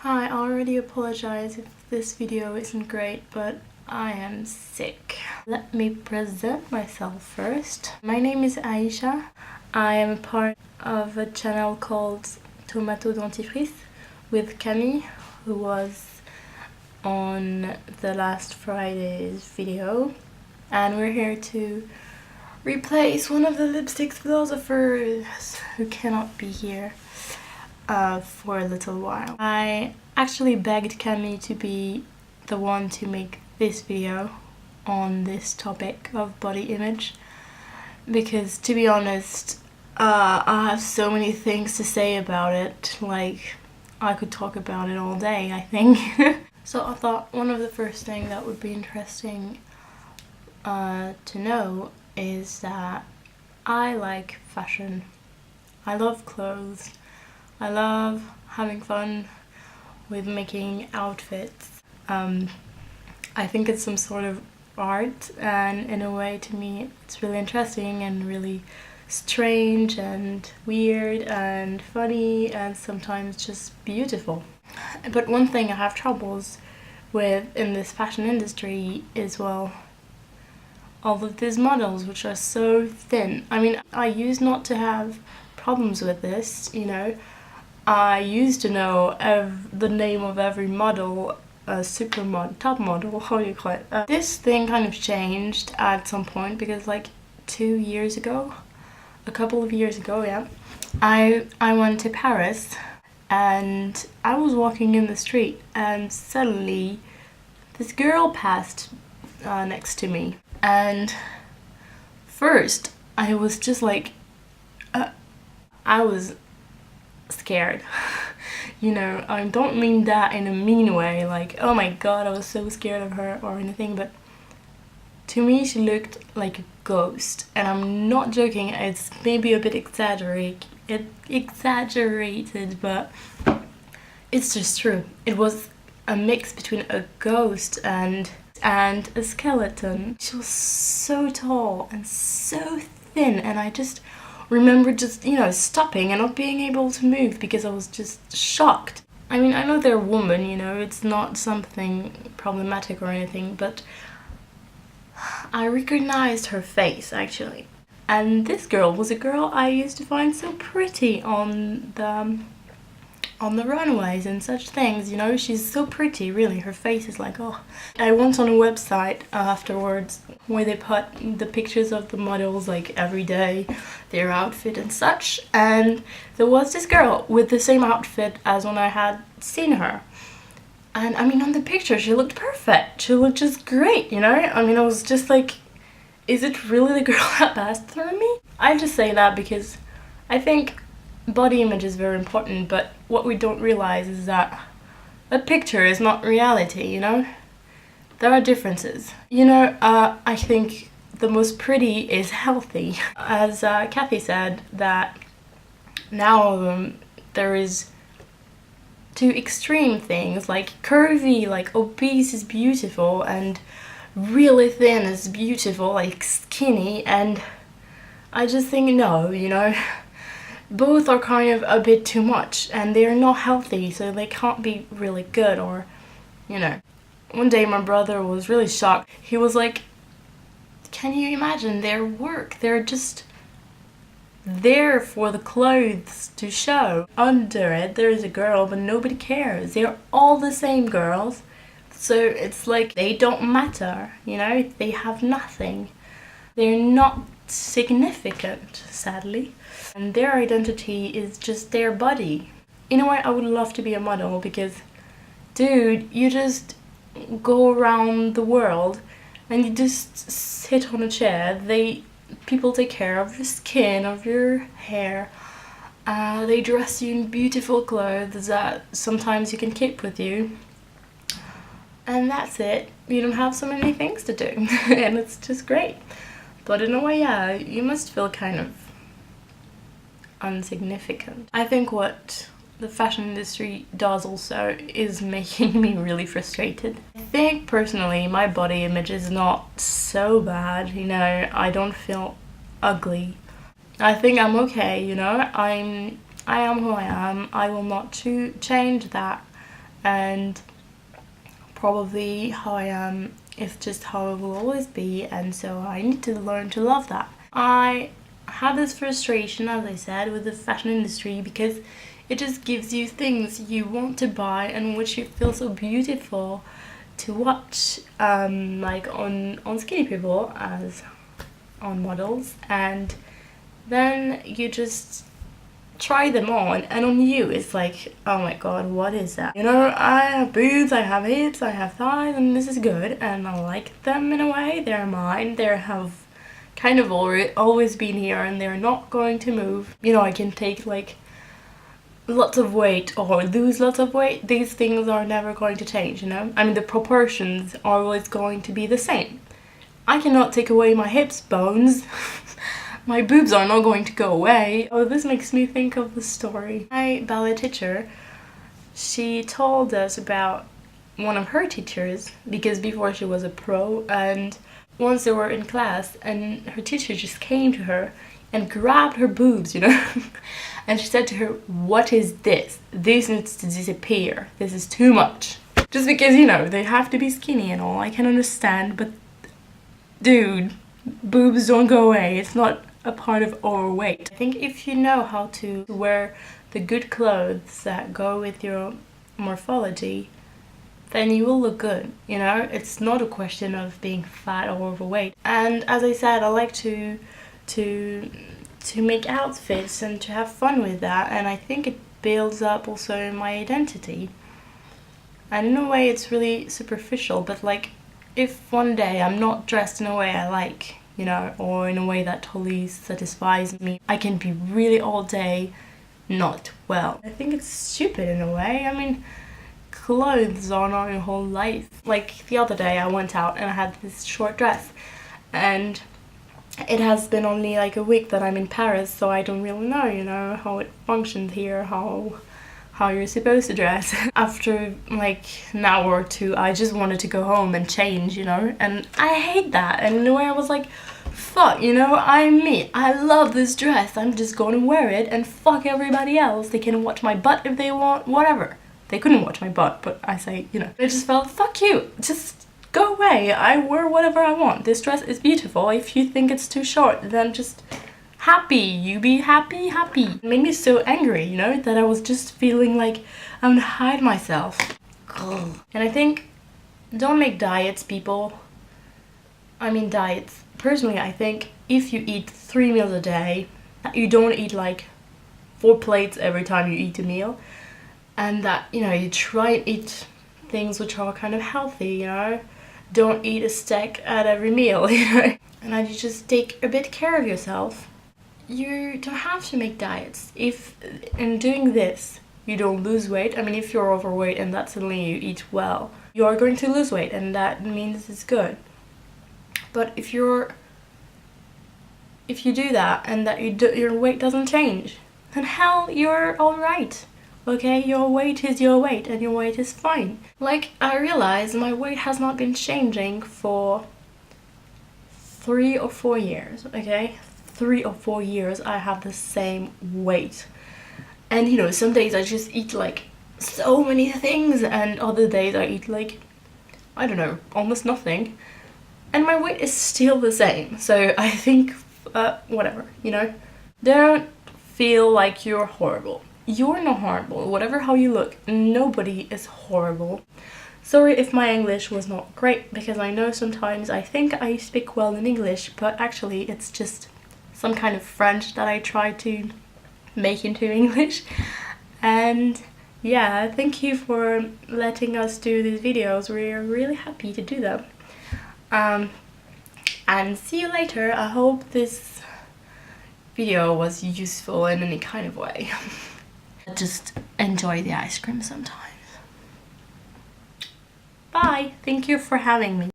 Hi, I already apologize if this video isn't great, but I am sick. Let me present myself first. My name is Aïcha. I am a part of a channel called Tomato Dentifrice with Camille, who was on the last Friday's video. And we're here to replace one of the lipstick philosophers who cannot be here for a little while. I actually begged Camille to be the one to make this video on this topic of body image because, to be honest, I have so many things to say about it. Like, I could talk about it all day, I think. So I thought one of the first things that would be interesting to know is that I like fashion. I love clothes. I love having fun with making outfits. I think it's some sort of art, and in a way, to me, it's really interesting and really strange and weird and funny and sometimes just beautiful. But one thing I have troubles with in this fashion industry is, well, all of these models which are so thin. I mean, I used not to have problems with this, you know. I used to know the name of every model, top model, how do you call it? This thing kind of changed at some point because, like, a couple of years ago, yeah, I went to Paris and I was walking in the street and suddenly this girl passed next to me. And first I was just like, I was scared. You know, I don't mean that in a mean way, like, oh my god, I was so scared of her or anything, but to me she looked like a ghost. And I'm not joking, it's maybe a bit exaggerated, but it's just true. It was a mix between a ghost and a skeleton. She was so tall and so thin, and I just remember just, you know, stopping and not being able to move because I was just shocked. I mean, I know they're a woman, you know, it's not something problematic or anything, but I recognized her face, actually. And this girl was a girl I used to find so pretty on the runways and such things, you know. She's so pretty, really. Her face is like, oh. I went on a website afterwards where they put the pictures of the models, like, every day, their outfit and such, and there was this girl with the same outfit as when I had seen her. And I mean, on the picture she looked perfect. She looked just great, you know. I mean, I was just like, is it really the girl that passed through me? I just say that because I think body image is very important, but what we don't realize is that a picture is not reality, you know? There are differences. You know, I think the most pretty is healthy. As Kathy said, that now there is two extreme things, like curvy, like obese is beautiful, and really thin is beautiful, like skinny, and I just think no, you know? Both are kind of a bit too much, and they're not healthy, so they can't be really good, or, you know. One day my brother was really shocked. He was like, can you imagine their work? They're just there for the clothes to show. Under it there is a girl, but nobody cares. They're all the same girls, so it's like they don't matter, you know. They have nothing. They're not significant, sadly, and their identity is just their body. In a way, I would love to be a model because, dude, you just go around the world and you just sit on a chair. People take care of your skin, of your hair. They dress you in beautiful clothes that sometimes you can keep with you, and that's it. You don't have so many things to do and it's just great. But in a way, yeah, you must feel kind of insignificant. I think what the fashion industry does also is making me really frustrated. I think personally my body image is not so bad, you know. I don't feel ugly. I think I'm okay, you know. I am who I am. I will not change that. and probably how I am is just how I will always be, and so I need to learn to love that. I have this frustration, as I said, with the fashion industry because it just gives you things you want to buy and which you feel so beautiful to watch, like on skinny people as on models, and then you just try them on, and on you it's like, oh my god, what is that? You know, I have boobs, I have hips, I have thighs, and this is good, and I like them in a way. They're mine. They have kind of always been here, and they're not going to move. You know, I can take like lots of weight or lose lots of weight. These things are never going to change, you know? I mean, the proportions are always going to be the same. I cannot take away my hips bones. My boobs are not going to go away. Oh, this makes me think of the story. My ballet teacher, she told us about one of her teachers, because before she was a pro, and once they were in class and her teacher just came to her and grabbed her boobs, you know, and she said to her, what is this? This needs to disappear. This is too much. Just because, you know, they have to be skinny and all, I can understand, but dude, boobs don't go away. It's not a part of overweight. I think if you know how to wear the good clothes that go with your morphology, then you will look good, you know? It's not a question of being fat or overweight. And as I said, I like to make outfits and to have fun with that, and I think it builds up also my identity. And in a way it's really superficial, but like, if one day I'm not dressed in a way I like, you know, or in a way that totally satisfies me, I can be really all day not well. I think it's stupid in a way. I mean, clothes are not your whole life. Like the other day I went out and I had this short dress, and it has been only like a week that I'm in Paris, so I don't really know, you know, how it functions here, how you're supposed to dress. After like an hour or two, I just wanted to go home and change, you know, and I hate that. And in a way I was like, fuck, you know, I'm me. I love this dress. I'm just going to wear it, and fuck everybody else. They can watch my butt if they want, whatever. They couldn't watch my butt, but I say, you know. I just felt, fuck you. Just go away. I wear whatever I want. This dress is beautiful. If you think it's too short, then just happy. You be happy, happy. It made me so angry, you know, that I was just feeling like I'm gonna hide myself. Ugh. And I think, don't make diets, people. I mean diets. Personally, I think if you eat 3 meals a day, you don't eat like 4 plates every time you eat a meal, and that, you know, you try and eat things which are kind of healthy, you know. Don't eat a steak at every meal, you know. And then you just take a bit care of yourself. You don't have to make diets. If in doing this you don't lose weight, I mean, if you're overweight and that suddenly you eat well, you are going to lose weight, and that means it's good. But if you do that and that your weight doesn't change, then hell, you're alright. Okay, your weight is your weight, and your weight is fine. Like, I realize my weight has not been changing for 3 or 4 years, okay? 3 or 4 years I have the same weight. And you know, some days I just eat like so many things, and other days I eat like, I don't know, almost nothing. And my weight is still the same. So I think, whatever, you know? Don't feel like you're horrible. You're not horrible. Whatever how you look, nobody is horrible. Sorry if my English was not great, because I know sometimes I think I speak well in English, but actually it's just some kind of French that I try to make into English. And yeah, thank you for letting us do these videos. We're really happy to do them. And see you later. I hope this video was useful in any kind of way. Just enjoy the ice cream sometimes. Bye. Thank you for having me.